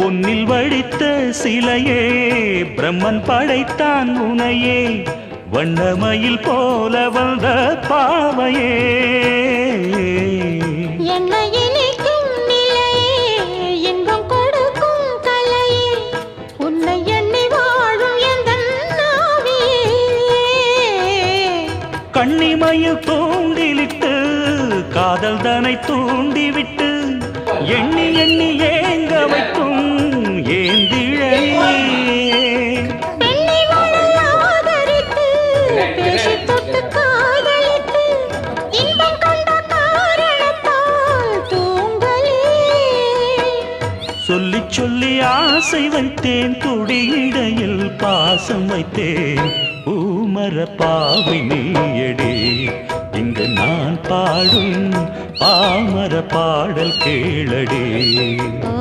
பொன்னில் வடித்த சிலையே பிரம்மன் படைத்தான் உனையே வண்ணமயில் போல வந்த பாவையே என்னை இனிக்கும் நிலையே இன்பம் கொடுக்கும் கலையே உன்னை எண்ணி வாழும் எந்தன் நாவியே கண்ணிமயில் தூண்டிலிட்டு காதல் தனை தூண்டிவிட்டு எண்ணி எண்ணி ஏங்க வைக்கும் ஏந்திழையே பெண்ணை மணல் ஆதரித்து பேசி தொட்டு காதலித்து இன்பம் கண்ட காரணத்தால் தூங்கலே சொல்லி சொல்லி ஆசை வைத்தேன் துடியிடையில் பாசம் வைத்தேன் பூமர பாவை நீயடி இங்கு நான் பாடும் பாமர பாடல் கேளடி ஓ